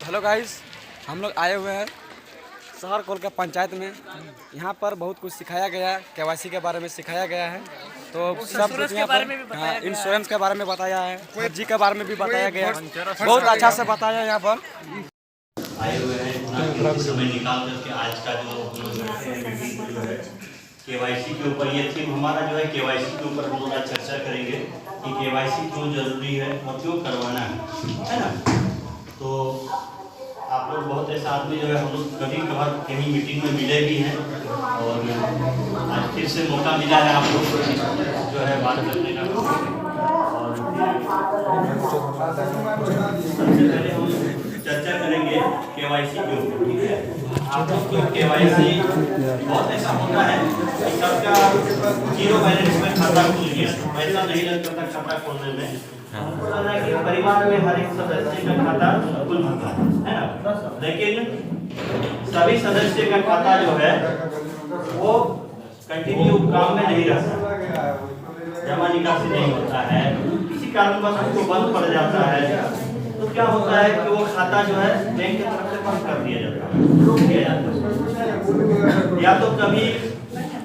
Hello guys, हम लोग आए हुए हैं शहर कोल के पंचायत में। यहाँ पर बहुत कुछ सिखाया गया है, केवाईसी के बारे में सिखाया गया है। तो सब कुछ यहाँ पर इंश्योरेंस के बारे में बताया है, फर्जी के बारे में भी बताया गया है। बहुत अच्छा से बताया यहाँ पर। आए हुए हैं समय निकाल करके आज का जो है केवाईसी के ऊपर ये थीम हमारा जो है केवाईसी के ऊपर हम लोग आज चर्चा करेंगे कि केवाईसी क्यों जरूरी है और क्यों करवाना है ना। तो आप लोग बहुत ऐसा आदमी जो है हम लोग कभी कभार कहीं मीटिंग में मिले भी हैं और आज फिर से मौका मिला है आप लोग जो है बात करने का। और सबसे पहले हम चर्चा करेंगे केवाईसी के ऊपर, ठीक है। आप लोग को केवाईसी बहुत ऐसा होता है कि सबका जीरो बैलेंस में खाता खुल गया, पैसा नहीं लगता था खाता खोलने में। हमको लग रहा है कि परिवार में हर एक सदस्य का खाता खुल चुका है ना, लेकिन सभी सदस्य का खाता जो है वो कंटिन्यू काम में नहीं रहता, जमा निकासी नहीं होता है, किसी कारणवश उसको बंद पड़ जाता है। तो क्या होता है कि वो खाता जो है बैंक की तरफ से बंद कर दिया जाता है, रोक दिया जाता है। या तो कभी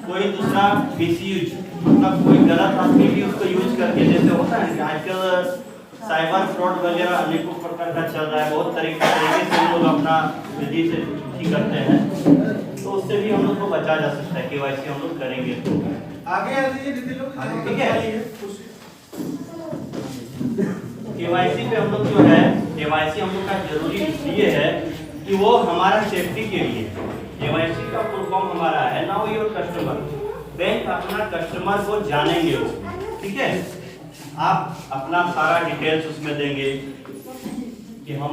कोई दूसरा मिसयूज, मतलब कोई गलत आदमी भी उसको यूज करके, जैसे होता है कि आजकल साइबर फ्रॉड वगैरह अनेकों प्रकार का चल रहा है, बहुत तरीके से लोग अपना विधि से ही करते हैं। तो उससे भी हम लोग को बचा जा सकता है, केवाईसी हम लोग करेंगे तो आगे ठीक है। केवाईसी पे हम लोग जो है केवाईसी हम लोग का जरूरी इसलिए है कि वो हमारा सेफ्टी के लिए। केवाईसी का फुल फॉर्म हमारा है नाउ योर कस्टमर। बैंक अपना कस्टमर को जानेंगे वो, ठीक है। आप अपना सारा डिटेल्स उसमें देंगे कि हम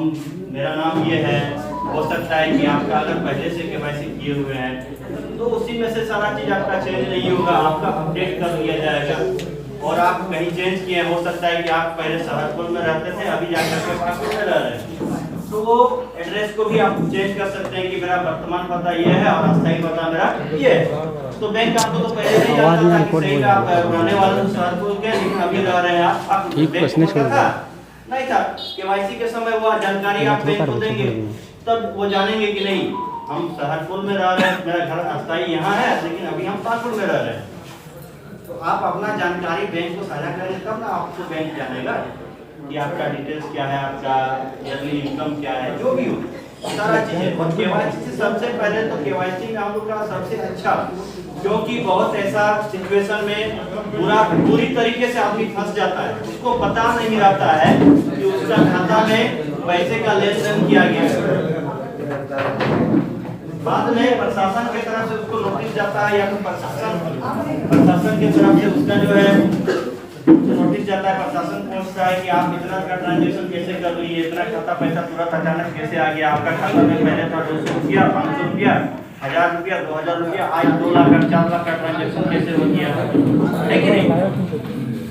मेरा नाम ये है, हो सकता है कि आपका अगर पहले से केवाईसी किए हुए हैं तो उसी में से सारा चीज आपका चेंज नहीं होगा, आपका अपडेट कर दिया जाएगा। और आप कहीं चेंज किए, हो सकता है कि आप पहले सहरपुर में रहते थे, अभी जाकर के पाकुड़ में रह रहे हैं, तो वो एड्रेस को भी आप चेंज कर सकते हैं कि मेरा वर्तमान पता ये है और अस्थायी पता मेरा ये है। तो बैंक आपको तो पहले नहीं जानता था कि सही आप रहने वाले तो सहरपुर के, लेकिन अभी रह रहे हैं आप बैंक को था नहीं था। केवाईसी के समय वो जानकारी आप बैंक को देंगे, तब वो जानेंगे कि नहीं हम सहरपुर में रह रहे हैं, मेरा घर अस्थायी यहाँ है, लेकिन अभी हम पाकुड़ में रह रहे हैं। तो आप अपना जानकारी बैंक को साझा करें तब ना आपको बैंक जानेगा कि आपका डिटेल्स क्या है, आपका ईयरली इनकम क्या है, जो भी हो सारा चीजें। और केवाईसी से सबसे पहले तो केवाईसी में हम लोग का सबसे अच्छा, क्योंकि बहुत ऐसा सिचुएशन में पूरी तरीके से आदमी फंस जाता है, उसको पता नहीं रहता है कि उसका खाता में पैसे का लेन देन किया गया है। बाद में प्रशासन की तरफ से उसको नोटिस जाता है, या तो प्रशासन की तरफ से उसका जो है नोटिस जाता है, प्रशासन पूछता है कि आप इतना का ट्रांजेक्शन कैसे कर रही है, इतना खाता पैसा तुरंत अचानक कैसे आ गया आपका खाता में, पहले था 200 रुपया, 500 रुपया, 1000 रुपया, 2000 रुपया, आज 2 लाख का 4 लाख का ट्रांजेक्शन कैसे हो गया है कि नहीं।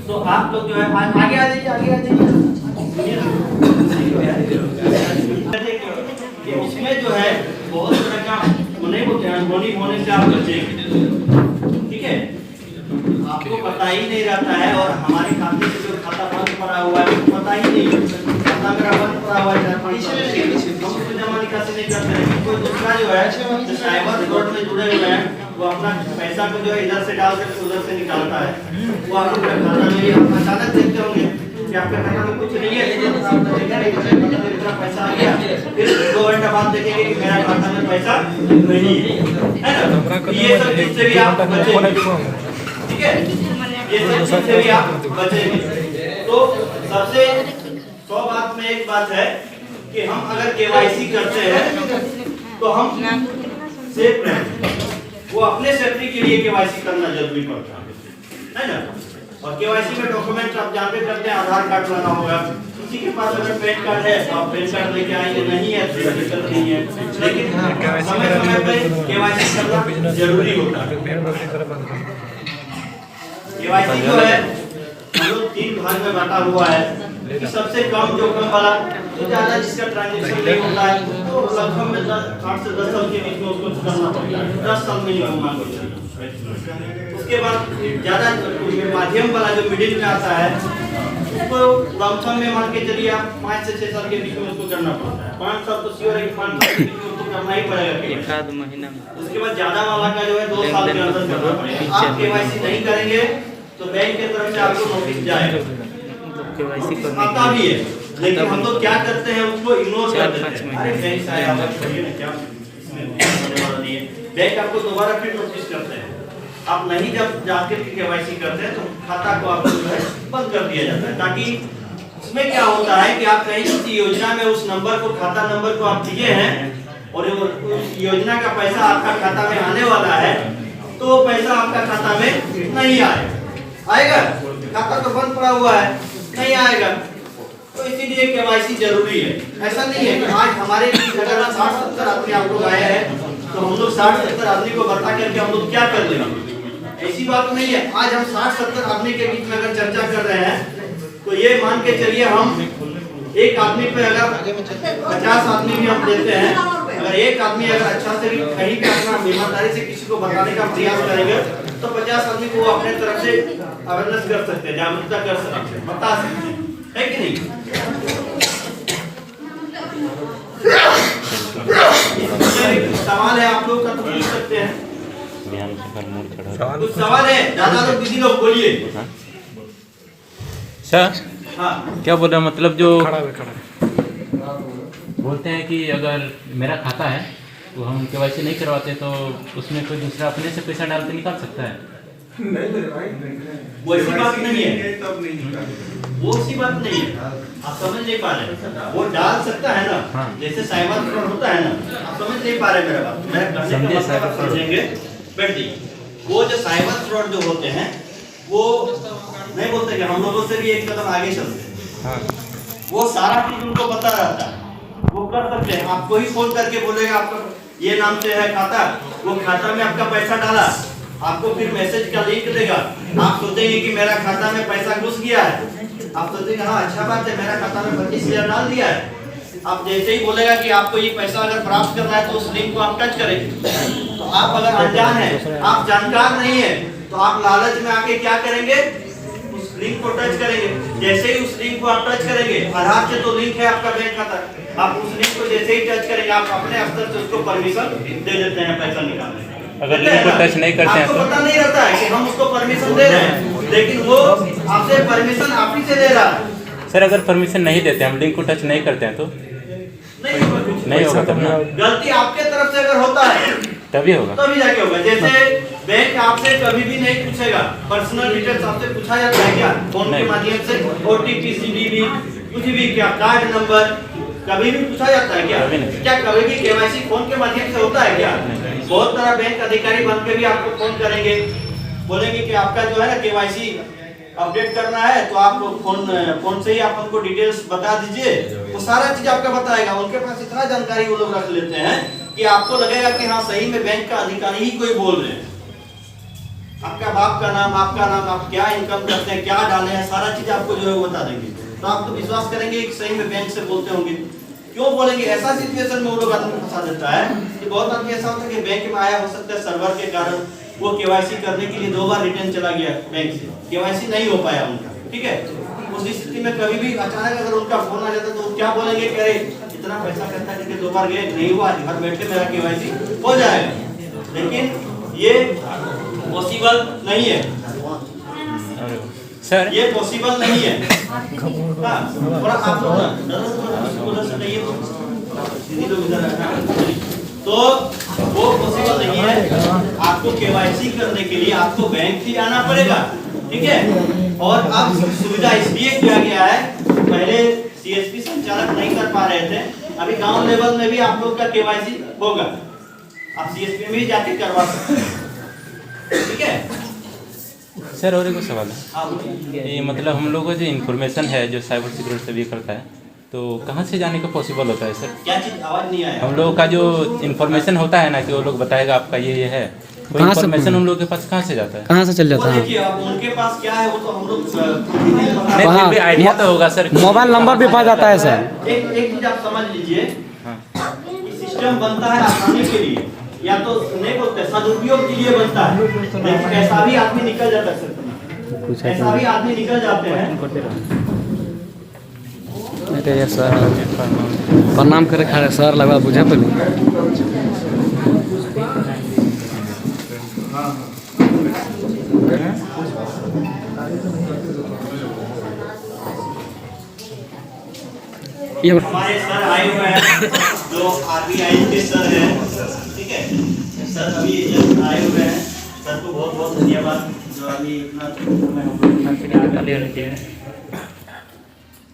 तो आप लोग जो है आगे आ जाइए, आगे आ जाइए। इसमें जो है बहुत तरह का होने से आप बचेंगे, ठीक है। आपको पता ही नहीं रहता है, और हमारे खाते से जो खाता बंद पड़ा हुआ है वो पता ही नहीं, खाता मेरा बंद पड़ा हुआ है, हम उसको जमा निकासी नहीं करते हैं। कोई दूसरा जो है जो साइबर फ्रॉड में जुड़े हुए हैं, वो अपना पैसा को जो है इधर से डाल करके उधर से निकालता है। वो आप लोग खाता में आप अचानक देखते होंगे कि आपके खाता में कुछ नहीं है, इतना पैसा आ गया, फिर 2 घंटा बाद देखेंगे कि मेरा खाता में पैसा नहीं है ना। ये सब चीज से भी आप बचेंगे, ठीक है, ये सब चीज से भी आप बचेंगे। तो सबसे 100 बात में एक बात है कि हम अगर केवाईसी करते हैं तो हम सेफ रहेंगे। वो अपने सेफ्टी के लिए केवाईसी करना जरूरी पड़ता है ना। और केवाईसी में डॉक्यूमेंट आप जानते करते हैं, आधार कार्ड लाना होगा, किसी के पास अगर पैन कार्ड है तो आप पैन कार्ड लेके आएंगे, नहीं है तो दिक्कत नहीं है, लेकिन समय समय पे केवाईसी करना जरूरी होता है। केवाईसी जो है हम लोग 3 भाग में बांटा हुआ है कि सबसे कम जोखिम वाला, तो ज्यादा जिसका ट्रांजैक्शन नहीं होता है तो लगभग में 8 से 10 साल के बीच में उसको करना पड़ता है, 10 साल में नहीं होना चाहिए। उसके बाद ज्यादा माध्यम वाला जो मिडिल में आता है उसको लमसम में मान के चलिए आप 5 से 6 साल के बीच में उसको करना पड़ता है। 5 साल तो श्योर है कि 5 साल के बीच में उसको करना ही पड़ेगा। एक आध महीना में उसके बाद ज्यादा वाला का जो है 2 साल के अंदर करना पड़ेगा। आप केवाईसी नहीं करेंगे तो बैंक की तरफ से आपको नोटिस जाएगा, केवाईसी आता भी है, लेकिन हम लोग क्या करते हैं उसको इग्नोर कर देते हैं। अरे बैंक से आया क्या इसमें होने वाला नहीं है। बैंक आपको दोबारा फिर नोटिस करते हैं। आप नहीं जब जाके केवाईसी करते हैं तो खाता को आपको जो है बंद कर दिया जाता है, ताकि इसमें क्या होता है कि आप कहीं किसी योजना में उस नंबर को, खाता नंबर को आप दिए हैं और उस योजना का पैसा आपका खाता में आने वाला है, तो वो पैसा आपका खाता में नहीं आएगा। खाता तो बंद पड़ा हुआ है, नहीं आएगा। तो इसीलिए केवाईसी जरूरी है। ऐसा नहीं है कि आज हमारे बीच अगर 60-70 आदमी आप लोग आए हैं तो हम लोग 60-70 आदमी को बता करके हम लोग क्या कर लेंगे, ऐसी बात नहीं है। आज हम 60-70 आदमी के बीच में अगर चर्चा कर रहे हैं तो ये मान के चलिए हम एक आदमी पे अगर 50 आदमी भी हम देते हैं, अगर एक आदमी अगर अच्छा से भी कहीं पे अपना ईमानदारी से किसी को बताने का प्रयास करेंगे तो 50 आदमी को वो अपने तरफ से अवेयरनेस कर सकते हैं, जागरूकता कर सकते हैं, बता सकते हैं, है कि नहीं। सवाल है आप लोग का तो पूछ सकते हैं। कुछ सवाल है, ज्यादा लोग दीदी लोग बोलिए। सर हाँ क्या बोल रहे हैं, मतलब जो बोलते हैं कि अगर मेरा खाता है तो हम केवाईसी नहीं करवाते तो उसमें कोई दूसरा अपने से पैसा डाल के निकाल सकता है? वैसी बात नहीं है, वो सी बात नहीं है, आप समझ नहीं पा रहे। वो डाल सकता है ना, हाँ। जैसे साइबर फ्रॉड होता है ना, आप समझ नहीं पा रहे मेरा बात, मेरा कहने का मतलब आप समझेंगे। बैठ जाइए। वो जो साइबर फ्रॉड जो होते हैं वो नहीं बोलते कि हम लोगों से भी एक कदम आगे चलते हैं। हाँ। वो सारा चीज उनको पता रहता है, वो कर सकते हैं। आपको ही फोन करके बोलेगा आपका ये नाम से है खाता, वो खाता में आपका पैसा डाला, आपको फिर मैसेज का लिंक देगा। आप सोचेंगे कि मेरा खाता में पैसा घुस गया है, आप सोचेंगे हाँ अच्छा बात है, मेरा खाता में 25,000 डाल दिया है। आप जैसे ही बोलेगा कि आपको ये पैसा अगर प्राप्त करना है तो उस लिंक को आप टच करेंगे। तो आप अगर अनजान है, आप जानकार नहीं है, तो आप लालच में आके क्या करेंगे, उस लिंक को टच करेंगे। जैसे ही उस लिंक को आप टच करेंगे, आधार से तो लिंक है आपका बैंक खाता, आप उस लिंक को जैसे ही टच करेंगे आप अपने स्तर से उसको परमिशन दे देते हैं पैसा निकालने। अगर लिंक को टच नहीं करते हैं आपको तो पता नहीं रहता है कि हम उसको परमिशन दे रहे हैं, लेकिन वो आपसे परमिशन आप ही से ले रहा है। सर अगर परमिशन नहीं देते, हम लिंक को टच नहीं करते हैं तो नहीं होगा तब ना? गलती आपके तरफ से अगर होता है तभी होगा, तभी जाके होगा। जैसे बैंक आपसे कभी भी नहीं पूछेगा, पर्सनल डिटेल्स आपसे पूछा जाता है क्या फोन के माध्यम से, OTP CVV कुछ भी, क्या कार्ड नंबर कभी भी पूछा जाता है क्या? क्या कभी भी केवाईसी फोन के माध्यम से होता है क्या? बहुत सारा बैंक अधिकारी बन के भी आपको फोन करेंगे, बोलेंगे कि आपका जो है ना केवाईसी अपडेट करना है तो आप फोन से ही आप हमको डिटेल्स बता दीजिए, वो सारा चीज आपका बताएगा। उनके पास इतना जानकारी वो लोग रख लेते हैं कि आपको लगेगा कि हाँ सही में बैंक का अधिकारी ही कोई बोल रहे हैं। आपका बाप का नाम, आपका नाम, आप क्या इनकम करते हैं, क्या डाले हैं, सारा चीज आपको जो है वो बता देंगे। तो आप तो विश्वास करेंगे कि सही में बैंक से बोलते होंगे। क्यों बोलेंगे? ऐसा सिचुएशन में वो लोग आदमी फंसा देता है कि बहुत आदमी ऐसा होता है कि बैंक में आया, हो सकता है सर्वर के कारण वो केवाईसी करने के लिए 2 बार रिटर्न चला गया बैंक से, केवाईसी नहीं हो पाया उनका, ठीक है। उस स्थिति में कभी भी अचानक अगर उनका फोन आ जाता तो क्या बोलेंगे कि अरे इतना पैसा करता करके 2 बार गए, नहीं हुआ, घर बैठे मेरा केवाईसी हो जाएगा। लेकिन ये पॉसिबल नहीं है सर, ये पॉसिबल नहीं है। हाँ, थोड़ा आप लोग तो वो पॉसिबल नहीं है। आपको केवाईसी करने के लिए आपको बैंक ही आना पड़ेगा, ठीक है। और अब सुविधा इसलिए किया गया है, पहले CSP संचालक नहीं कर पा रहे थे, अभी गांव लेवल में भी आप लोग का केवाईसी होगा, आप CSP में भी जाके करवा सकते हैं, ठीक है। सर और एक सवाल है, ये मतलब हम लोगों को जो इन्फॉर्मेशन है जो साइबर सिक्योरिटी से भी करता है, तो कहाँ से जाने का पॉसिबल होता है सर? क्या चीज? आवाज नहीं आया। हम लोगों का जो इन्फॉर्मेशन होता है ना कि वो लोग बताएगा आपका ये है, तो इन्फॉर्मेशन उन लोगों के पास कहाँ से जाता है? कहाँ से चल जाता वो है? देखिए अब उनके पास क्या है वो तो हम लोग नहीं, फिर भी आइडिया तो होगा सर। मोबाइल नंबर भी पा जाता है सर। एक चीज आप समझ लीजिए, हाँ। सिस्टम बनता है आसानी के लिए, या तो नहीं बोलते सदुपयोग के लिए बनता है, लेकिन ऐसा भी आदमी निकल जाता है सर, ऐसा भी आदमी निकल जाते हैं के ये सर प्रणाम करे खड़े सर लगा बुझे पे हमारे सर आए हुए हैं जो आरबीआई के सर हैं, ठीक है। सर अभी जस्ट आए हुए हैं, सर को बहुत बहुत धन्यवाद जो अभी इतना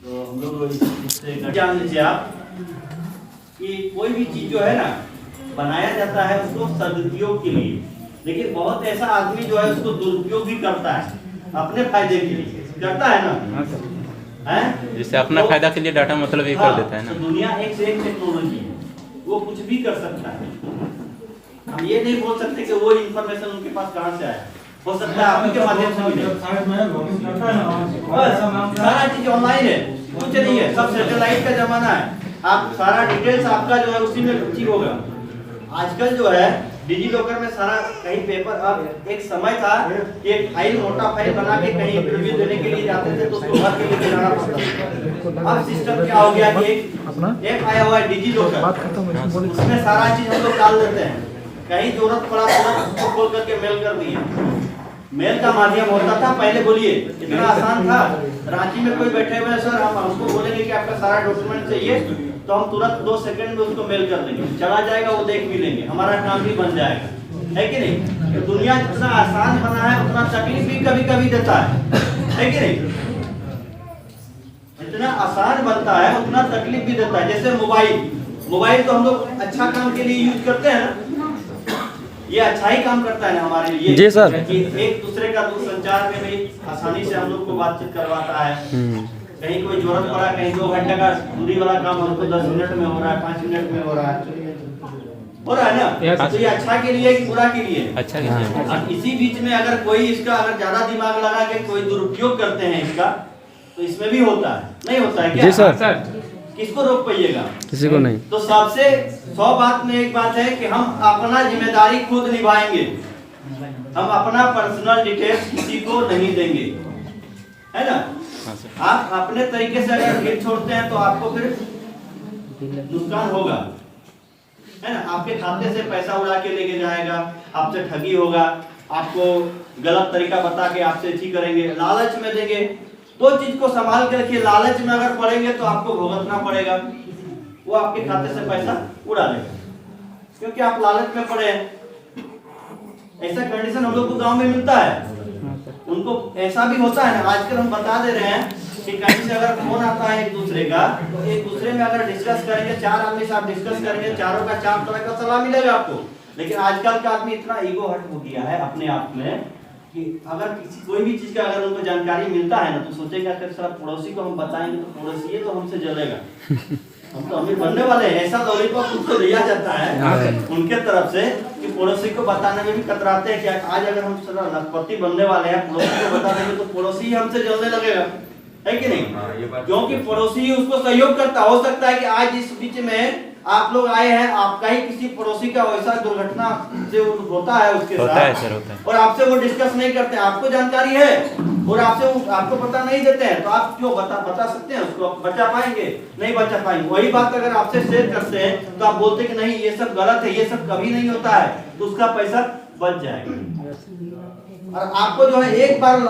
तो हम लोग जान लीजिए आप कि कोई भी चीज जो है ना बनाया जाता है उसको सदुपयोग के लिए, लेकिन बहुत ऐसा आदमी जो है उसको दुरुपयोग भी करता है अपने फायदे के लिए, करता है ना है, जिससे अपना फायदा के लिए डाटा मतलब ये कर देता है ना। तो दुनिया एक से एक टेक्नोलॉजी है, वो कुछ भी कर सकता है। हम ये नहीं बोल सकते कि वो इंफॉर्मेशन उनके पास कहाँ से आया, हो सकता है आपके माध्यम से मिले। सारा चीज ऑनलाइन है, कुछ नहीं है, सब सैटेलाइट का जमाना है। आप सारा डिटेल्स आपका जो है उसी में ठीक होगा। आजकल जो है डिजी लॉकर में सारा कहीं पेपर, अब एक समय था कि एक फाइल मोटा फाइल बना के कहीं इंटरव्यू देने के लिए जाते थे तो उसको घर के लिए जाना पड़ता था। अब सिस्टम क्या हो गया कि एक ऐप आया हुआ है डिजी लॉकर, उसमें सारा चीज हम लोग डाल देते हैं। कहीं जरूरत पड़ा तुरंत उसको खोल करके मेल कर दिए। मेल का माध्यम होता था पहले, बोलिए इतना आसान था। रांची में कोई बैठे हुए सर, हम उसको बोलेंगे कि आपका सारा डॉक्यूमेंट चाहिए तो हम तुरंत 2 सेकंड में उसको मेल कर देंगे, चला जाएगा, वो देख भी लेंगे, हमारा काम भी बन जाएगा, है कि नहीं। तो दुनिया जितना आसान बना है उतना तकलीफ भी कभी कभी देता है कि नहीं। जितना आसान बनता है उतना तकलीफ भी देता है। जैसे मोबाइल तो हम लोग अच्छा काम के लिए यूज करते हैं ना, ये अच्छा ही काम करता है ना हमारे लिए जी सर, कि एक दूसरे का संचार में भी आसानी से हम लोग को बातचीत करवाता है। कहीं कोई जरूरत पड़ा, कहीं 2 घंटे का दूरी वाला काम हमको 10 मिनट में हो रहा है, 5 मिनट में हो रहा है ना। तो ये अच्छा के लिए कि बुरा के लिए? अच्छा के लिए। और इसी बीच में अगर कोई इसका अगर ज्यादा दिमाग लगा के कोई दुरुपयोग करते हैं इसका, तो इसमें भी होता है, नहीं होता है क्या? जी सर, किसको रोक पाइएगा? किसी को नहीं। तो सबसे 100 बात में एक बात है कि हम अपना जिम्मेदारी खुद निभाएंगे, हम अपना पर्सनल डिटेल्स किसी को नहीं देंगे, है ना। आप अपने तरीके से अगर ढील छोड़ते हैं तो आपको फिर नुकसान होगा, है ना। आपके खाते से पैसा उड़ा के लेके जाएगा, आपसे ठगी होगा, आपको गलत तरीका बता के आपसे ठीक करेंगे, लालच में देंगे। तो चीज को संभाल के रखिए, लालच में अगर पड़ेंगे तो आपको भुगतना पड़ेगा, वो आपके खाते से पैसा उड़ा लेगा क्योंकि आप लालच में पड़े हैं। ऐसा कंडीशन हम लोग को गांव में मिलता है, उनको ऐसा भी होता है ना। आजकल हम बता दे रहे हैं कि कहीं से अगर फोन आता है एक दूसरे का, तो एक दूसरे में अगर डिस्कस करेंगे, 4 आदमी से आप डिस्कस करेंगे, चारों का 4 तरह का सलाह मिलेगा आपको। लेकिन आजकल का आदमी इतना ईगो हर्ट हो गया है अपने आप में कि अगर किसी कोई भी चीज का अगर उनको जानकारी मिलता है ना तो सोचेगा कि सर पड़ोसी को हम बताएंगे तो पड़ोसी है तो हमसे जलेगा, हम तो अमीर बनने वाले हैं। ऐसा लॉलीपॉप उनको दिया जाता है उनके तरफ से कि पड़ोसी को बताने में भी कतराते हैं कि आज अगर हम लखपति बनने वाले हैं, पड़ोसी को बता देंगे तो पड़ोसी ही हमसे जलने लगेगा, है कि नहीं। क्योंकि पड़ोसी ही उसको सहयोग करता। हो सकता है कि आज इस बीच में आप लोग आए हैं, आपका ही किसी पड़ोसी का वैसा दुर्घटना से होता है उसके साथ, और आपसे वो डिस्कस नहीं करते, आपको जानकारी है और आपसे आपको पता नहीं देते हैं, तो आप क्यों बता सकते हैं उसको? बचा पाएंगे? नहीं बचा पाएंगे। वही बात अगर आपसे शेयर करते हैं तो आप बोलते कि नहीं ये सब गलत है, ये सब कभी नहीं होता है, तो उसका पैसा बच जाएगा। और आपको जो है एक बार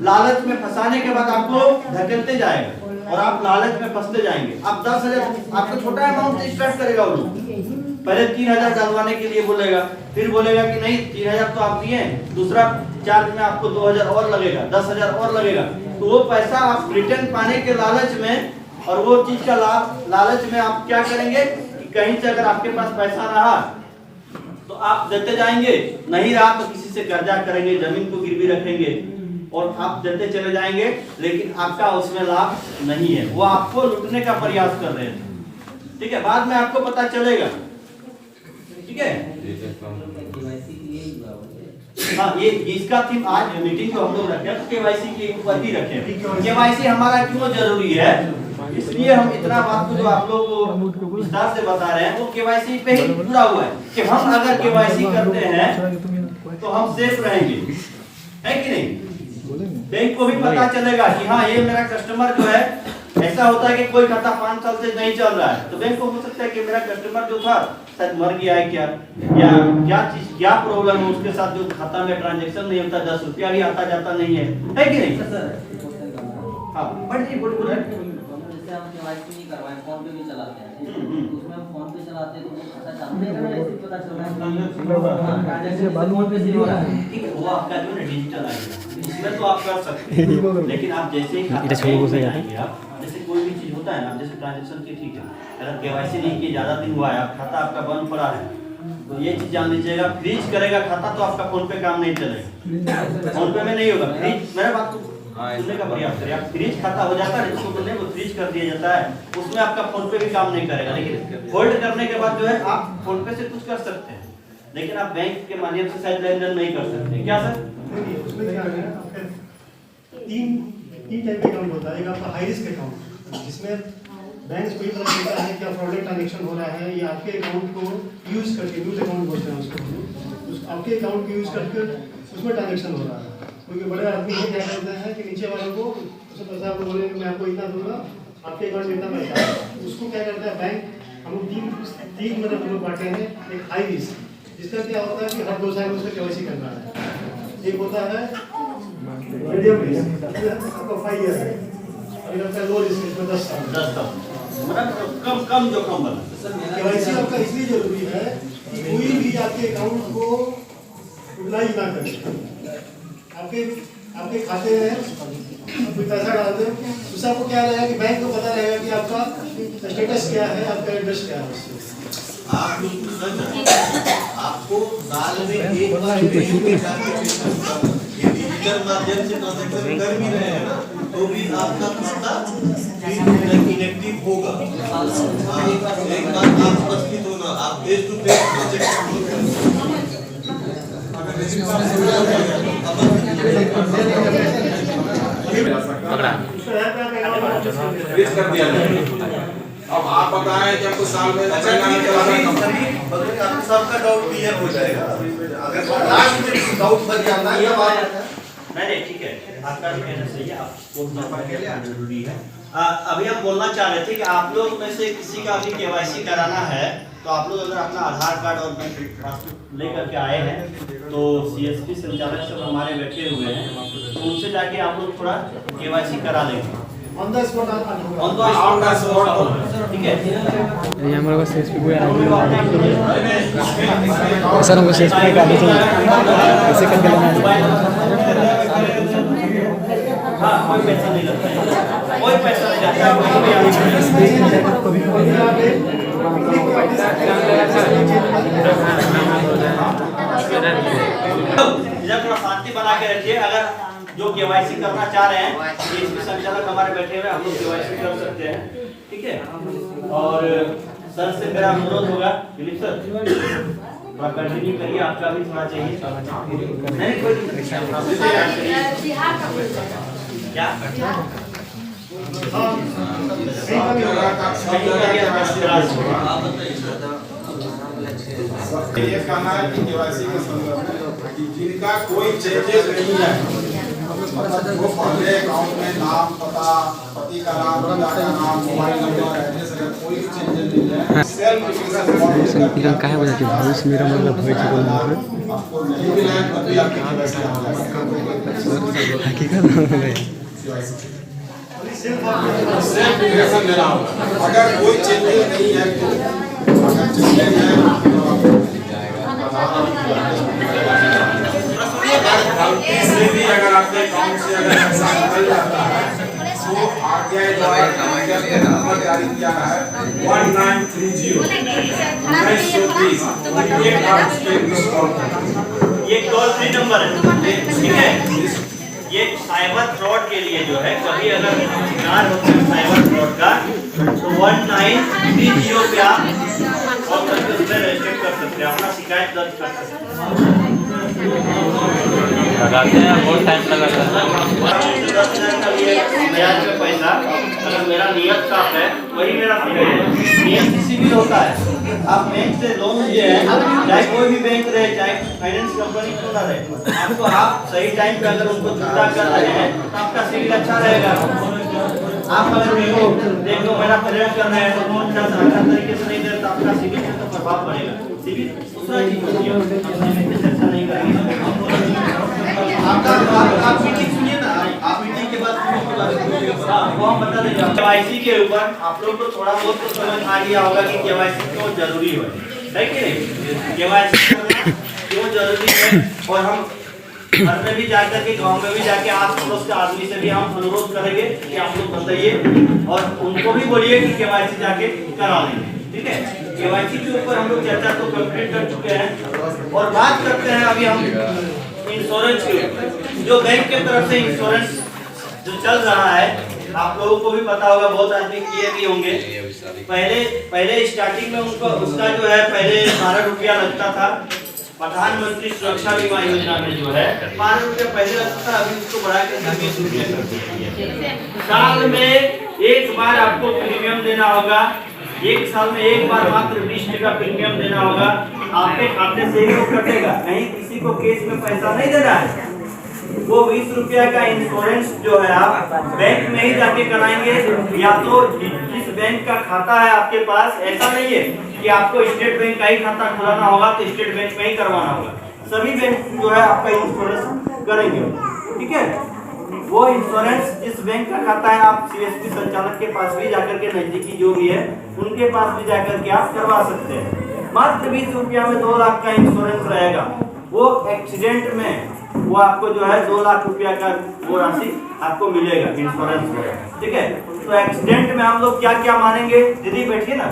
लालच में फंसाने के बाद आपको धकेलते जाएगा और आप लालच में फंसते जाएंगे। आप 10,000 आपको छोटा अमाउंट से स्टार्ट करेगा वो, पहले 3,000 डालवाने के लिए बोलेगा, फिर बोलेगा कि नहीं 3,000 तो आप दिए, दूसरा चार्ज में आपको 2,000 और लगेगा, 10,000 और लगेगा। तो वो पैसा आप रिटर्न पाने के लालच में और वो चीज का लालच में आप क्या करेंगे कि कहीं से अगर आपके पास पैसा रहा तो आप देते जाएंगे, नहीं रहा तो किसी से कर्जा करेंगे, जमीन को गिरवी रखेंगे और आप देते चले जाएंगे, लेकिन आपका उसमें लाभ नहीं है, वो आपको लूटने का प्रयास कर रहे हैं। ठीक है, बाद में आपको पता चलेगा। ठीक है, हाँ, ये इसका थीम आज मीटिंग जो हम लोग रखे तो केवाईसी के ऊपर ही रखे। केवाईसी हमारा क्यों जरूरी है, इसलिए हम इतना बात को जो आप लोग को विस्तार से बता रहे हैं वो केवाईसी पे ही जुड़ा हुआ है कि हम अगर केवाईसी करते हैं तो हम सेफ रहेंगे, है कि नहीं। बैंक को भी पता चलेगा कि हाँ ये मेरा कस्टमर जो है ऐसा होता है कि कोई खाता 5 साल से नहीं चल रहा है, तो बैंक को हो सकता है कि मेरा कस्टमर जो था शायद मर गया है क्या, या क्या प्रॉब्लम है उसके साथ, जो खाता में ट्रांजैक्शन नहीं होता, 10 रुपया भी आता जाता नहीं है कि नहीं? हाँ जैसे हम केवाईसी नहीं करवाए, फोन पे भी चलाते हैं, उसमें हम फोन पे चलाते हैं तो वो खाता चालू नहीं कर रहा है, ऐसे पता चल रहा है ट्रांजैक्शन फोन पे से हो रहा है। ठीक है, वो आपका जो है डिजिटल आएगा, इसमें तो आप कर सकते हैं, लेकिन आप जैसे ही खाता जाएंगे, आप जैसे कोई भी चीज होता है ना, जैसे ट्रांजैक्शन की, ठीक है, अगर केवाईसी नहीं किए ज्यादा दिन हुआ है, खाता आपका बंद पड़ा है, तो ये चीज जान लीजिएगा, फ्रीज करेगा खाता तो आपका फोन पे काम नहीं चलेगा, फोन पे में नहीं होगा फ्रीज। मेरा बात सुनने का प्रयास करिए, आप फ्रीज खाता हो जाता है, जिसको बोलते हैं वो फ्रीज कर दिया जाता है, उसमें आपका फोन पे भी काम नहीं करेगा, लेकिन होल्ड करने के बाद जो है आप फोन पे से कुछ कर सकते हैं, लेकिन आप बैंक के माध्यम से शायद लेन देन नहीं कर सकते। क्या सर? उसमें क्या है, आपका तीन टाइप के अकाउंट होता है। एक आपका हाई रिस्क अकाउंट, जिसमें बैंक को ये पता चलता है कि आप फ्रॉडलेंट ट्रांजेक्शन हो रहा है, या आपके अकाउंट को यूज करके, यूज अकाउंट बोलते हैं उसको, आपके अकाउंट को यूज करके उसमें ट्रांजेक्शन हो रहा है। क्योंकि बड़े आदमी ये क्या करते हैं कि नीचे वालों को उससे पैसा आपको बोले मैं आपको इतना दूंगा, आपके अकाउंट में इतना पैसा है, उसको क्या करता है बैंक, हम लोग तीन मतलब लोग बांटे हैं। एक हाई रिस्क, जिसका क्या होता है कि हर 2 साल में उसका केवाईसी करना है। एक होता है मीडियम रिस्क, आपको 5 ईयर है, और एक होता है लो रिस्क, इसमें 10 साल, मतलब कम जोखिम वाला। केवाईसी आपका इसलिए जरूरी है कि कोई भी आपके अकाउंट को यूटिलाइज ना करे। आपके खाते में कोई पैसा डालते हैं, उससे आपको क्या रहेगा कि बैंक को पता रहेगा कि आपका स्टेटस क्या है, आपका एड्रेस क्या है। आपको साल में एक बार डिजिटल माध्यम से ट्रांजैक्शन कर भी रहे हैं ना, तो भी आपका खाता इनएक्टिव होगा। एक बात आप उपस्थित होना, आप फेस टू फेस ट्रांजैक्शन कर दिया जाए। अब आप बताएं कि हमको साल में सबका डाउट क्लियर हो जाएगा। अगर लास्ट में डाउट बच जाता है या बात नहीं ठीक है, आपका कहना सही है, आपको जरूरी है। अभी हम बोलना चाह रहे थे कि आप लोग में से किसी का भी केवाईसी कराना है, तो आप लोग अगर अपना आधार कार्ड और बैंक पासबुक लेकर के आए हैं, तो सीएसपी संचालक सब हमारे बैठे हुए हैं, तो उनसे जाके आप लोग थोड़ा केवाईसी करा लेंगे ऑन द स्पॉट, ठीक है। ये हमारे पास सीएसपी को सर, हमको सीएसपी का ऐसे करके लेना है। हाँ, कोई पैसा नहीं लगता है, कोई पैसा नहीं लगता जब थोड़ा शांति बना के रखिए। अगर जो केवाईसी करना चाह रहे हैं, सीएसपी संचालक हमारे बैठे हुए, हम लोग केवाईसी कर सकते हैं, ठीक है। और सर से मेरा अनुरोध होगा, दिलीप सर थोड़ा कंटिन्यू करिए, आपका भी थोड़ा चाहिए। नहीं कोई क्या ये कहना है कि केवाईसी के संदर्भ में कि जिनका कोई चेंजेस नहीं है, मतलब वो पहले अकाउंट में नाम, पता, पति का नाम, पिता का नाम, मोबाइल नंबर, एड्रेस, अगर कोई भी चेंजेस नहीं है, सेल्फ डिक्लेरेशन काहे बोला कि भविष्य मेरा मतलब भविष्य को मतलब आपको नहीं मिला है, तब भी आपकी केवाईसी हो जाएगा। हकीकत है सेल्फ डिक्लेरेशन देना होगा। अगर कोई चेंजेस नहीं है, तो अगर चेंजेस है गलती से भी अगर आपके अकाउंट से अगर पैसा निकल जाता है, तो आरबीआई द्वारा नंबर जारी किया है 1930 1920, ये आप उस पे मिस कॉल करें। ये टोल फ्री नंबर है, ठीक है। ये साइबर फ्रॉड के लिए जो है, कभी अगर शिकार होते हैं साइबर फ्रॉड का, तो 1930 पे आप कॉल करके उसमें रजिस्टर कर सकते हैं, अपना शिकायत दर्ज कर सकते हैं। लगाते हैं, बहुत टाइम लगाता है। 10,000 का लिए ब्याज पे पैसा, अगर मेरा नियत साफ है, वही मेरा नियत किसी भी होता है। आप बैंक से लोन लिए हैं, चाहे कोई भी बैंक रहे, चाहे फाइनेंस कंपनी क्यों ना रहे, आपको आप सही टाइम पे अगर उनको चुकता कर रहे हैं, तो आपका सिविल अच्छा रहेगा। आप अगर देख लो मेरा पेरेंट करना है तो कौन सा अच्छा तरीके से नहीं दे तो आपका सिविल पे तो प्रभाव पड़ेगा। सिविल दूसरा चीज होती है, हम सिविल पे चर्चा नहीं करेंगे। आप मीटिंग सुनिए ना, आप मीटिंग के बाद वो हम बता देंगे। केवाईसी के ऊपर आप लोग को थोड़ा बहुत तो समझ आ गया होगा कि केवाईसी क्यों जरूरी है कि नहीं? केवाईसी क्यों जरूरी है, और हम घर में भी जाकर के गांव में भी जाके आस पड़ोस के आदमी से भी हम अनुरोध करेंगे कि आप लोग बताइए, और उनको भी बोलिए कि केवाईसी जाके करा लेंगे। ठीक है, केवाईसी के ऊपर हम लोग चर्चा तो कंप्लीट कर चुके हैं, और बात करते हैं अभी हम इंश्योरेंस के ऊपर। जो बैंक के तरफ से इंश्योरेंस जो चल रहा है, आप लोगों को भी पता होगा, बहुत आदमी किए भी होंगे। पहले स्टार्टिंग में उनको उसका जो है पहले 12 रुपया लगता था। प्रधानमंत्री सुरक्षा बीमा योजना में जो है 12 रुपया पहले लगता था, अभी उसको बढ़ा कर 20 रुपया कर दिया। साल में एक बार आपको प्रीमियम देना होगा, एक साल में एक बार मात्र 20 का प्रीमियम देना होगा। आपके खाते से ही वो कटेगा, कहीं किसी को केस में पैसा नहीं देना है। वो 20 रुपया का इंश्योरेंस जो है आप बैंक में ही जाके कराएंगे, या तो जिस बैंक का खाता है आपके पास, ऐसा नहीं है कि आपको स्टेट बैंक का ही खाता खुलाना होगा तो स्टेट बैंक में ही करवाना होगा। सभी बैंक जो है आपका इंश्योरेंस करेंगे। ठीक है, वो इंश्योरेंस जिस बैंक का खाता है, आप सीएसपी संचालक के पास भी जाकर के, नजदीकी जो भी है उनके पास भी जाकर के आप करवा सकते हैं। मात्र 20 रुपया में 2 लाख का इंश्योरेंस रहेगा। वो एक्सीडेंट में वो आपको जो है 2 लाख रुपया का वो राशि आपको मिलेगा इंश्योरेंस में। ठीक है, तो एक्सीडेंट में हम लोग क्या क्या मानेंगे, दीदी बैठिए ना।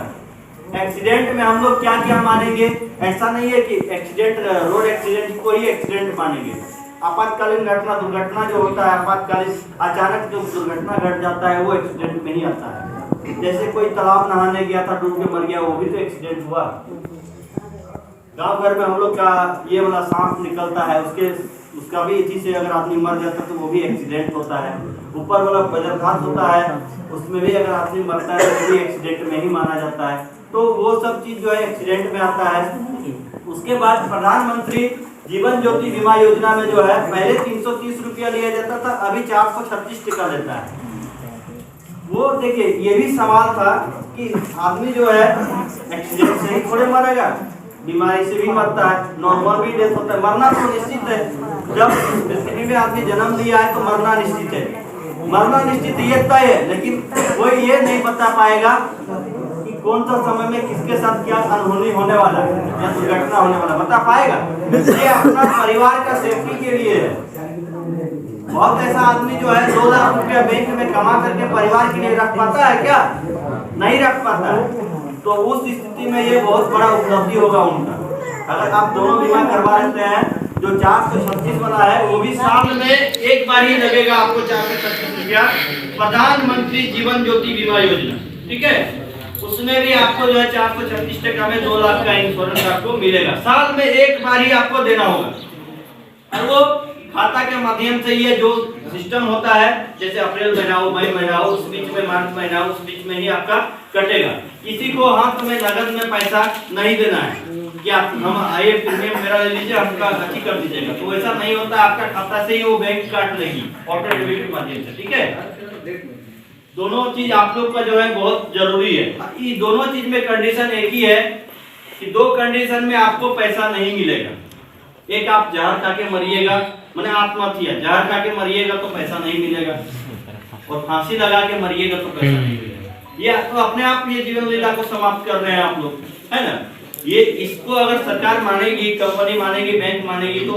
एक्सीडेंट में हम लोग क्या क्या मानेंगे, ऐसा नहीं है कि एक्सीडेंट रोड एक्सीडेंट को ही एक्सीडेंट मानेंगे। आपातकालीन घटना, दुर्घटना जो होता है, आपातकालीन अचानक जो दुर्घटना घट जाता है वो एक्सीडेंट में ही आता है। जैसे कोई तालाब नहाने गया था, डूब के मर गया, वो भी तो एक्सीडेंट हुआ। गांव घर में हम लोग का ये वाला सांप निकलता है, उसका भी इसी से अगर आदमी मर जाता है तो वो भी एक्सीडेंट होता है। ऊपर वाला वज्रघात होता है, उसमें भी अगर आदमी मरता है तो भी एक्सीडेंट में ही माना जाता है। तो वो सब चीज जो है एक्सीडेंट में आता है। उसके बाद प्रधानमंत्री जीवन ज्योति बीमा योजना में जो है पहले 330 रुपया लिया जाता था, अभी 436 टका लेता है। वो देखिए, ये भी सवाल था कि आदमी जो है एक्सीडेंट से ही थोड़े मरेगा, बीमारी से भी मरता है, नॉर्मल भी डेथ होता है। मरना तो निश्चित है, जब पृथ्वी में आदमी जन्म लिया है तो मरना निश्चित है, मरना निश्चित ये तय है। लेकिन कोई ये नहीं बता पाएगा कि कौन सा समय में किसके साथ क्या अनहोनी होने वाला है या दुर्घटना होने वाला, बता पाएगा? ये अपना परिवार का सेफ्टी के लिए है। बहुत ऐसा आदमी जो है 2 लाख रुपया बैंक में कमा करके परिवार के लिए रख पाता है क्या? नहीं रख पाता है। तो उस स्थिति में ये बहुत बड़ा उपलब्धि होगा उनका, अगर आप दोनों बीमा करवा लेते हैं। जो 436 वाला है वो भी साल में एक बार ही लगेगा आपको 436 रुपया, प्रधानमंत्री जीवन ज्योति बीमा योजना। ठीक है, उसमें भी आपको जो है 436 टका में 2 लाख का इंश्योरेंस आपको मिलेगा। साल में एक बार ही आपको देना होगा, और वो खाता के माध्यम से ये जो सिस्टम होता है, जैसे अप्रैल महीना हो, मई महीना हो, उस बीच में मार्च महीना हो, उस बीच में ही आपका कटेगा। किसी को हाथ में नगद में पैसा नहीं देना है कि आप हम आइए प्रीमियम मेरा ले लीजिए, आपका अच्छी कर दीजिएगा, तो ऐसा नहीं होता। आपका खाता से ही वो बैंक काट लेगी ऑटो डेबिट के माध्यम से। ठीक है, दोनों चीज आप लोग का जो है बहुत जरूरी है। ये दोनों चीज में कंडीशन एक ही है कि 2 कंडीशन में आपको पैसा नहीं मिलेगा। एक, आप जहर खा के मरिएगा, मैंने आत्महत्या, जहर खा के मरिएगा तो पैसा नहीं मिलेगा, और फांसी लगा के मरिएगा तो पैसा नहीं मिलेगा। ये तो अपने आप ये जीवन लीला को समाप्त कर रहे हैं आप लोग, है ना। ये इसको अगर सरकार मानेगी, कंपनी मानेगी, बैंक मानेगी, तो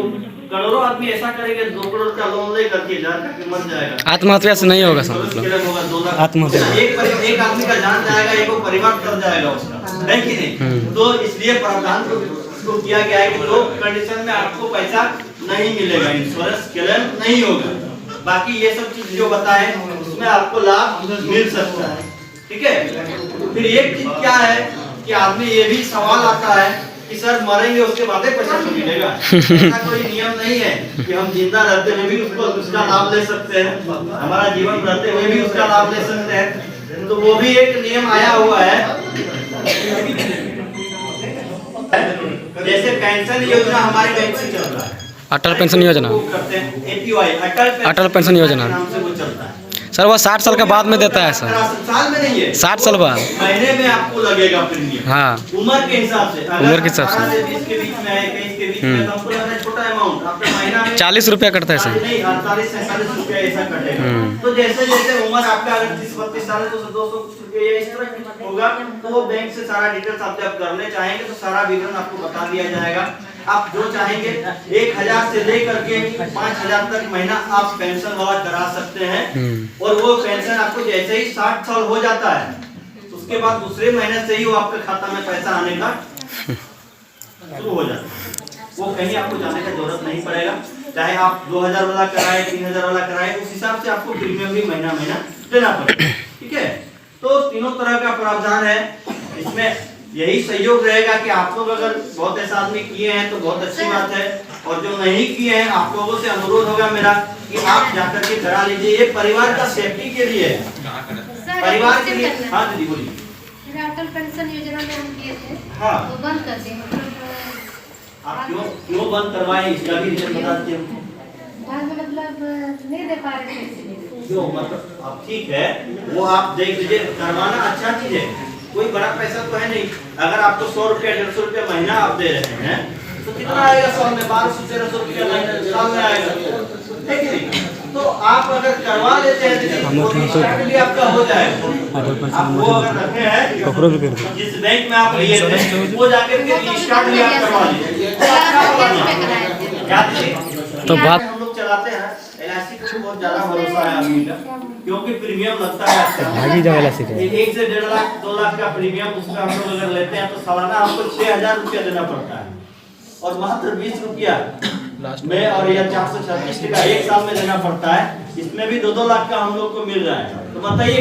करोड़ों आदमी ऐसा करेंगे 2 करोड़ का लोन ले करके जहर खा के मर जाएगा। आत्महत्या से नहीं होगा सर, आत्महत्या एक आदमी का जान जाएगा, एक परिवार कर जाएगा उसका, है कि नहीं? तो इसलिए प्रावधान को किया गया है कि 2 कंडीशन में आपको पैसा नहीं मिलेगा, इंश्योरेंस क्लेम नहीं होगा। बाकी ये सब चीज जो बताए उसमें आपको लाभ मिल सकता है। ठीक है, फिर एक चीज क्या है कि आदमी ये भी सवाल आता है कि सर मरेंगे उसके बाद पैसा तो मिलेगा। ऐसा कोई नियम नहीं है कि हम जिंदा रहते हुए भी उसका लाभ ले सकते हैं, हमारा जीवन रहते हुए भी उसका लाभ ले सकते हैं। तो वो भी एक नियम आया हुआ है। जैसे पेंशन योजना हमारे बैंक से चल रहा है, अटल पेंशन योजना, करते हैं APY, अटल पेंशन योजना नाम से वो चलता है। सर वो 60 साल के बाद में देता है सर, साल में नहीं है, 60 साल बाद। महीने में आपको लगेगा प्रीमियम। हाँ उम्र के हिसाब से, उम्र के हिसाब से। 18 से 20 के बीच में है, 21 के बीच में, तो हमको लग रहा है छोटा अमाउंट आपका महीना में 40 रुपया कटता है सर। नहीं 48-47 रुपया ऐसा कटेगा। तो जैसे जैसे उम्र आपका अगर 30-32 साल है तो 200 रुपया इस तरह होगा। तो वो बैंक से सारा डिटेल्स आप जब करने चाहेंगे तो सारा विवरण आपको बता दिया जाएगा। आप जो चाहेंगे 1000 से लेकर के 5000 तक महीना आप पेंशन वाला करा सकते हैं। और वो पेंशन आपको जैसे ही 60 साल हो जाता है उसके बाद दूसरे महीने से ही वो आपके खाता में पैसा आने का शुरू हो जाता है। वो कहीं आपको जाने का जरूरत नहीं पड़ेगा, चाहे आप 2000 वाला कराए 3000 वाला कराए, उस हिसाब से आपको प्रीमियम भी महीना महीना देना पड़ेगा। ठीक है, तो तीनों तरह का प्रावधान है इसमें। यही सहयोग रहेगा कि आप लोग अगर बहुत ऐसा आदमी किए हैं तो बहुत अच्छी बात है, और जो नहीं किए हैं आप लोगों से अनुरोध होगा मेरा कि आप जाकर के करा लीजिए। ये परिवार का सेफ्टी के लिए है, परिवार के लिए। हाँ दीदी बोलिए। अटल पेंशन योजना में हम किए थे, हाँ तो बंद कर दिए, मतलब आप क्यों बंद करवाए इसका भी रीजन बता दीजिए। मतलब नहीं दे पा रहे थे जो मतलब आप ठीक है वो आप देख लीजिए, करवाना अच्छा चीज है, कोई बड़ा पैसा तो है नहीं। अगर आपको 100 रुपया 150 रुपया महीना आप दे रहे हैं तो कितना आएगा साल में? 1200-1300 रुपया साल में आएगा, है कि नहीं? तो आप अगर करवा लेते हैं तो भी आपका हो जाएगा। आप वो अगर रखे हैं जिस बैंक में आप लिए थे वो जाकर के स्टार्ट भी आप करवा लीजिए तो बात हम लोग चलाते हैं। LIC को बहुत ज्यादा भरोसा है आदमी का, क्योंकि प्रीमियम लगता है अच्छा। 1 से 1.5 लाख 2 लाख का प्रीमियम उसका हम लोग अगर लेते हैं तो सालाना हमको 6000 रुपया देना पड़ता है, और मात्र 20 रुपया में और या 436 टका 1 साल में देना पड़ता है। इसमें भी 2-2 लाख का हम लोग को मिल रहा है। तो बताइए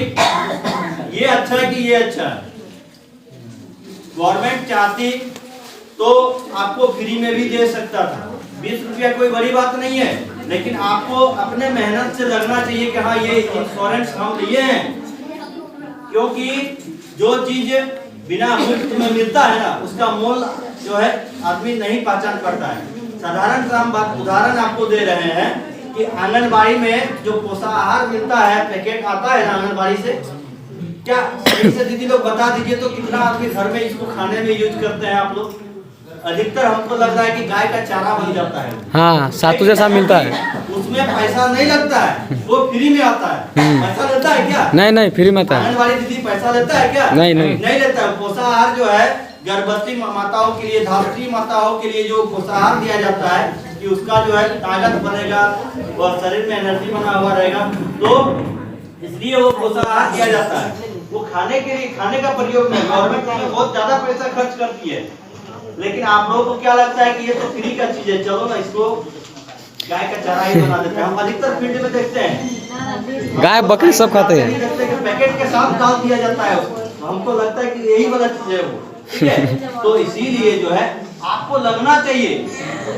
ये अच्छा है कि ये अच्छा है? गवर्नमेंट चाहती तो आपको फ्री में भी दे सकता था, 20 रुपया कोई बड़ी बात नहीं है, लेकिन आपको अपने मेहनत से लगना चाहिए कि हाँ ये इंश्योरेंस हम लिए हैं। क्योंकि जो चीज बिना मुफ्त में मिलता है ना उसका मोल जो है आदमी नहीं पहचान करता है। साधारण सा हम बात उदाहरण आपको दे रहे हैं कि आंगनबाड़ी में जो पोषाहार मिलता है, पैकेट आता है ना आंगनबाड़ी से, क्या सही से दीदी लोग बता दीजिए तो कितना आदमी घर में इसको खाने में यूज करते हैं आप लोग? अधिकतर हमको लग रहा है कि गाय का चारा बन जाता है। हाँ सातु जैसा मिलता है, उसमें पैसा नहीं लगता है, वो फ्री में आता है। पैसा लेता है क्या? नहीं फ्री में आता है। आंगनबाड़ी दीदी पैसा लेता है क्या? नहीं लेता है। पोषाहार जो है गर्भवती माताओं के लिए, धात्री माताओं के लिए जो पोषाहार दिया जाता है कि उसका जो है ताकत बनेगा और शरीर में एनर्जी बना हुआ रहेगा, तो इसलिए वो पोषाहार दिया जाता है। वो खाने के लिए, खाने का प्रयोग में गवर्नमेंट बहुत ज्यादा पैसा खर्च करती है, लेकिन आप लोगों को क्या लगता है कि ये तो फ्री का चीज है, चलो ना इसको गाय का चारा ही बना देते हैं। हम अधिकतर फील्ड में देखते हैं गाय बकरी सब खाते हैं, पैकेट के साथ डाल दिया जाता है उसको। हमको लगता है कि यही वाला चीज है वो, ठीक है? तो इसीलिए जो है आपको लगना चाहिए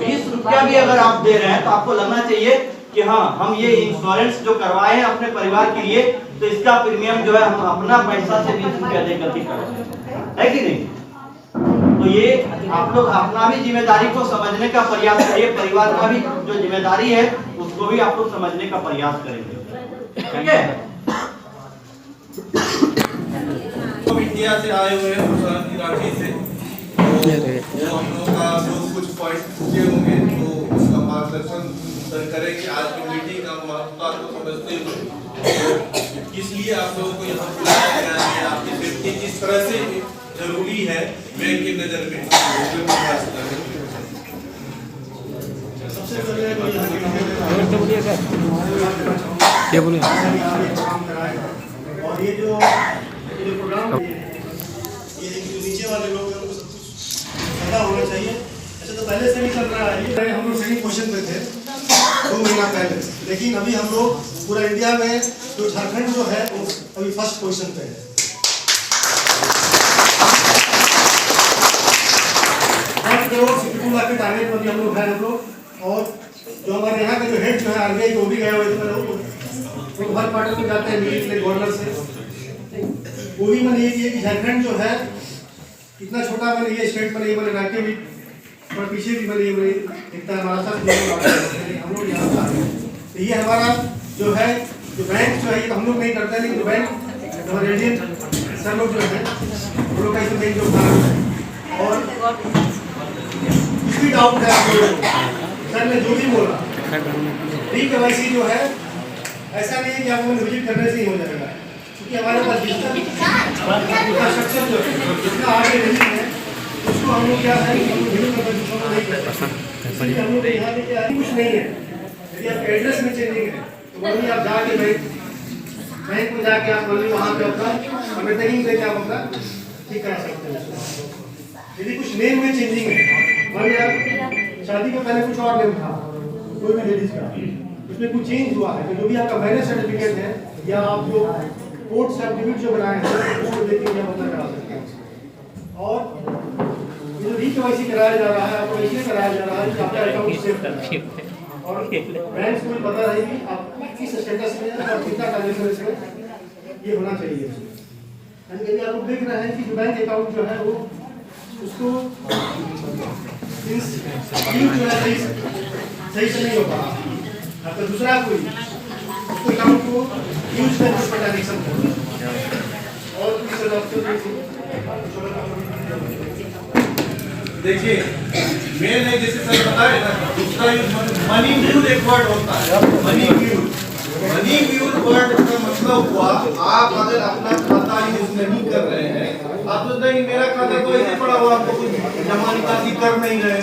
20 रुपया भी अगर आप दे रहे हैं तो आपको लगना चाहिए कि हाँ हम ये इंश्योरेंस जो करवाए हैं अपने परिवार के लिए, तो इसका प्रीमियम जो है हम अपना पैसा से 20 रुपया देकर के करवाए, है कि नहीं? तो ये आप लोग अपना भी जिम्मेदारी को समझने का प्रयास करिए, परिवार का भी जो जिम्मेदारी है उसको भी आप लोग समझने का प्रयास करेंगे, ठीक है? हम इंडिया से आए हुए हैं रांची से, तो वो हम लोग का जो कुछ पॉइंट पूछे होंगे तो उसका मार्गदर्शन करेंगे। आज की मीटिंग का महत्वता को समझते हुए तो इसलिए आप लोगों को यहाँ बुलाया गया है। आपकी सेफ्टी किस तरह से जरूरी है बैंक की नजर में, सबसे पहले क्या बोले काम कराएगा। और ये जो प्रोग्राम ये जो नीचे वाले लोग हैं उनको सब कुछ पता होना चाहिए। अच्छा तो पहले से भी चल रहा है ये, हम लोग सेकंड पोजीशन पे थे 2 महीना पहले, लेकिन अभी हम लोग पूरा इंडिया में जो झारखंड जो है वो अभी फर्स्ट पोजीशन पे है। 1 करोड़ 62 लाख के टारगेट पर भी हम लोग हैं हम लोग। और जो हमारे यहाँ के जो हेड जो है RBI को भी गए हुए थे, वो हर क्वार्टर में जाते हैं मीटिंग के गवर्नर से। वो भी मैंने ये किया कि झारखंड जो है इतना छोटा मैंने ये स्टेट मैंने ये मैंने राज्य भी और पीछे भी मैंने ये इतना हमारा साथ हम लोग यहाँ पर, तो ये हमारा जो है जो बैंक जो है ये तो हम लोग नहीं करते हैं, लेकिन जो बैंक हमारे एजेंट सर लोग जो है वो लोग का इसमें बैंक जो काम है। और कुछ भी डाउट है आप लोगों को, सर ने जो भी बोला, KYC जो है ऐसा नहीं है कि आप लोग विजिट करने से ही हो जाएगा, क्योंकि हमारे पास डिजिटल इंफ्रास्ट्रक्चर जो है जितना आगे नहीं है उसको हम लोग क्या है हम लोग विजिट करने नहीं करते। हम लोग यहाँ पे क्या है कुछ नहीं है, यदि आप एड्रेस में चेंजिंग है तो वहीं आप जाके बैंक में जाके आप वहीं वहाँ पे अपना अंडरटेकिंग लेके आप अपना ठीक करा सकते हैं। यदि कुछ नेम में चेंजिंग है, मान लिया शादी के पहले कुछ और नेम था कोई भी लेडीज का, उसमें कुछ चेंज हुआ है तो जो भी आपका मैरिज सर्टिफिकेट है या आप जो कोर्ट सर्टिफिकेट जो बनाए हैं उसको लेके आप अपना करा सकते हैं। और ये जो KYC कराया जा रहा है आपको इसलिए कराया जा रहा है कि आपका अकाउंट सेव करना है और बैंक को भी पता रहे कि आप किस स्टेटस में हैं और कितना ट्रांजेक्शन इसमें ये होना चाहिए। यानी यदि आप लोग देख रहे हैं कि जो बैंक अकाउंट जो है वो उसको जो है सही से नहीं हो पा रहा, आपका दूसरा कोई उसको अकाउंट को यूज करके उस पर ट्रांजेक्शन करना और देखिए मेन है जैसे सर बताए ना, दूसरा यूज मनी म्यूल एक वर्ड होता है, मनी म्यूल वर्ड का मतलब हुआ आप अगर अपना खाता यूज नहीं कर रहे हैं, आप तो नहीं मेरा खाता तो ऐसे पड़ा हुआ, आपको कुछ जमा निकासी कर नहीं रहे,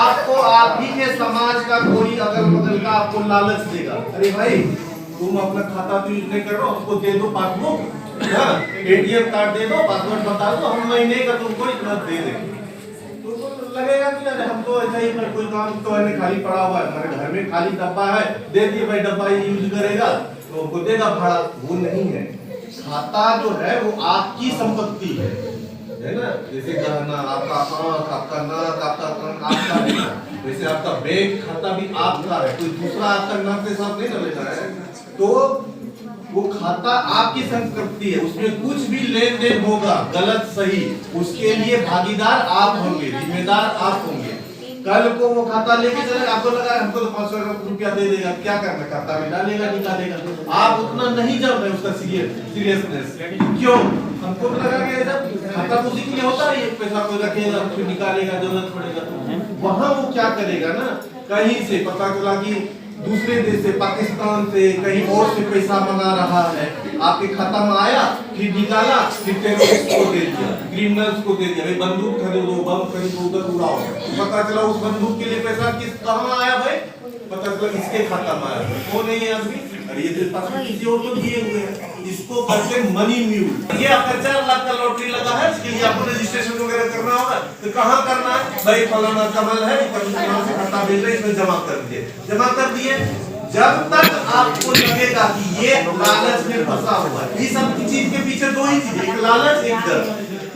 आपको आप ही के समाज का कोई अगर बगल का आपको लालच देगा, अरे भाई तुम अपना खाता तो यूज नहीं कर रहे हो, हमको दे दो पासबुक, ATM कार्ड दे दो, पासवर्ड बता दो, हम महीने का तुमको इतना दे देंगे। लगेगा कि अरे हम तो ऐसा ही कोई काम तो है खाली पड़ा हुआ है, हमारे घर में खाली डब्बा है, दे दिए भाई डब्बा ही यूज करेगा तो हमको देगा भाड़ा, वो नहीं है। खाता जो है वो आपकी संपत्ति है ना, जैसे गहना आपका आंख, आपका नाक, आपका कान आपका है, वैसे आपका बैंक खाता भी आपका है, कोई दूसरा आपका नाम के साथ नहीं लेना है। तो वो खाता आपकी संपत्ति है, उसमें कुछ भी लेन देन होगा गलत सही उसके लिए भागीदार आप होंगे, जिम्मेदार आप होंगे। कल को वो खाता लेके चलेगा, आपको लगा हमको तो 500 रुपया दे देगा, क्या करना, खाता में डालेगा निकालेगा, आप उतना नहीं जान रहे उसका सीरियसनेस। क्यों? हमको लगा कि जब खाता तो उसी के लिए होता है, एक पैसा कोई रखेगा फिर निकालेगा जरूरत पड़ेगा तो वहां वो क्या करेगा ना, कहीं से पता चला कि दूसरे देश से, पाकिस्तान से, कहीं और से पैसा मंगा रहा है, आपके खाता में आया, फिर निकाला, फिर टेररिस्ट को दे दिया, क्रिमिनल्स को दे दिया, भाई बंदूक खरीदो, बम खरीदो, उधर उड़ाओ, पता चला उस बंदूक के लिए पैसा कहाँ आया भाई, पता चला इसके खाता में आया, वो नहीं है आदमी, अरे ये किसी और को दिए हुए हैं, इसको करते मनी म्यूल। ये आपका 4 लाख का लॉटरी लगा है, इसके लिए आपको रजिस्ट्रेशन वगैरह करना होगा, तो कहाँ करना है भाई, फलाना कमल है, यहाँ से खाता भेज रहे, इसमें जमा कर दिए, जमा कर दिए। जब तक आपको लगेगा कि ये लालच में फंसा हुआ है, इस सब चीज के पीछे दो ही चीजें, एक लालच एक डर,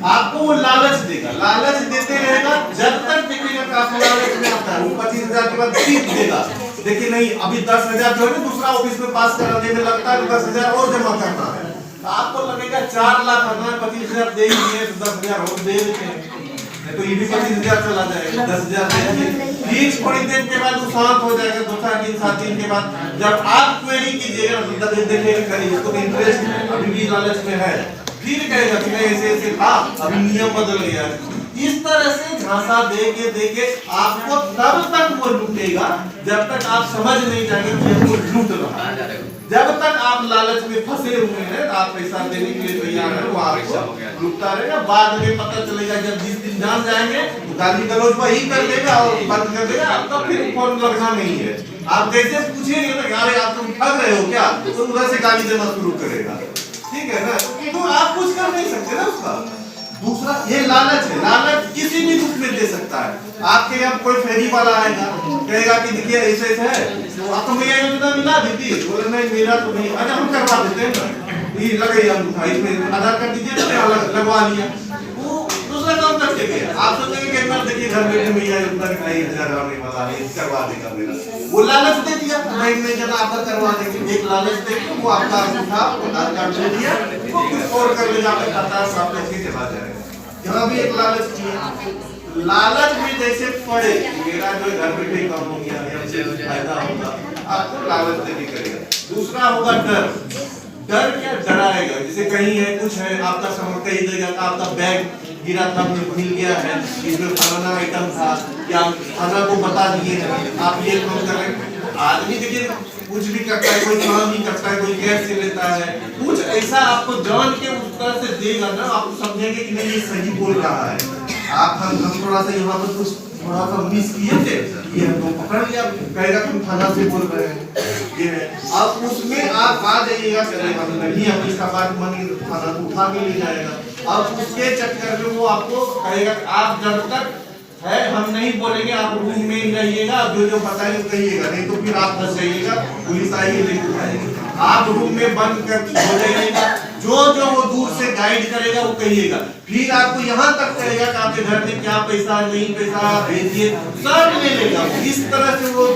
आपको वो लालच देगा, लालच देते रहेगा जब तक देखेगा कि आप लालच में आता है, वो 25,000 के बाद सीट देगा, देखिए नहीं अभी 10,000 जो है ना दूसरा ऑफिस में पास कराने में लगता है, 10,000 और जमा करना है, तो आपको लगेगा 4 लाख आना है, 25,000 दे ही दिए तो 10,000 और दे देते हैं, नहीं तो ये भी 25,000 चला जाएगा, 10,000 दे दिए, फिर थोड़ी देर के बाद वो शांत हो जाएगा, 2-4 दिन 7 दिन के बाद जब आप क्वेरी कीजिएगा तो देखेगा कहीं उसको इंटरेस्ट अभी भी लालच में है, फिर कहेगा कि मैं ऐसे ऐसे था, अभी नियम बदल गया। इस तरह से झांसा देके आपको तब तक वो लूटेगा जब तक आप समझ नहीं जाएंगे कि हमको लूट रहा है। जब तक आप लालच में फंसे हुए हैं, आप पैसा देने के लिए तैयार है, वो आपको लूटता रहेगा। बाद में पता चलेगा जब जिस दिन जान जाएंगे तो गाली गलौज वही कर देगा और बंद कर देगा, आपका फिर फोन लगना नहीं है। आप जैसे पूछेंगे ना यार आप तुम ठग रहे हो क्या, तो उधर से गाली देना शुरू करेगा, ठीक है ना, तो आप कुछ कर नहीं सकते ना उसका। दूसरा ये लालच है, लालच किसी भी रूप में दे सकता है। आपके यहाँ कोई फेरी वाला आएगा, कहेगा कि देखिए ऐसे ऐसे है, तो आपको भैया योजना मिला दीदी, बोले नहीं मेरा तो नहीं, अच्छा हम करवा देते हैं ना, ये लगे हम इसमें आधार कार्ड दीजिए तो लगवा लिया, वो दूसरा काम करके गया। आप सोचेंगे कि एक बार देखिए घर बैठे भैया योजना का 1,000 आने वाला है, करवा देगा मेरा, वो लालच दे दिया, बैंक में जाना आपका करवा देंगे, एक लालच दे के वो आपका उठा आधार कार्ड दे दिया, वो कुछ और कर लेगा, आपका खाता साफ करके चला जाएगा। यहाँ भी एक लालच की, लालच में जैसे पड़े मेरा जो घर बैठे काम हो गया या फायदा होगा, आपको लालच देने करेगा। दूसरा होगा डर। डर क्या डराएगा, जैसे कहीं है कुछ है आपका सामान कही देगा कि आपका बैग गिरा था मिल गया है, इसमें फलाना आइटम था, या थाना को बता दिए हैं आप ये काम कर रहे हैं। आदमी देखिए कुछ भी करता है, कोई काम नहीं करता है, कोई गैस से लेता है, कुछ ऐसा आपको जान के उस तरह से देगा ना, आप समझेंगे कि नहीं ये सही बोल रहा है। आप हम थोड़ा सा यहाँ पर कुछ थोड़ा सा मिस किए थे, ये हमको पकड़ लिया, कहेगा तुम थाना से बोल रहे हैं ये है। अब उसमें आप आ जाइएगा, चलेगा नहीं, अब इसका बात मानिए थाना को उठा के ले जाएगा। अब उसके चक्कर में वो आपको कहेगा आप जब तक है हम नहीं बोलेंगे, आप रूम में ही रहिएगा, जो जो बताएंगे कहिएगा, नहीं तो फिर आप फंस जाइएगा, पुलिस आएगी लेके उठाएगी। आप रूम में बंद कर हो जाइएगा, जो जो वो दूर से गाइड करेगा वो कहिएगा, फिर आपको यहाँ तक कहेगा कि आपके घर में क्या पैसा नहीं पैसा भेजिए, सब ले लेगा। इस तरह से वो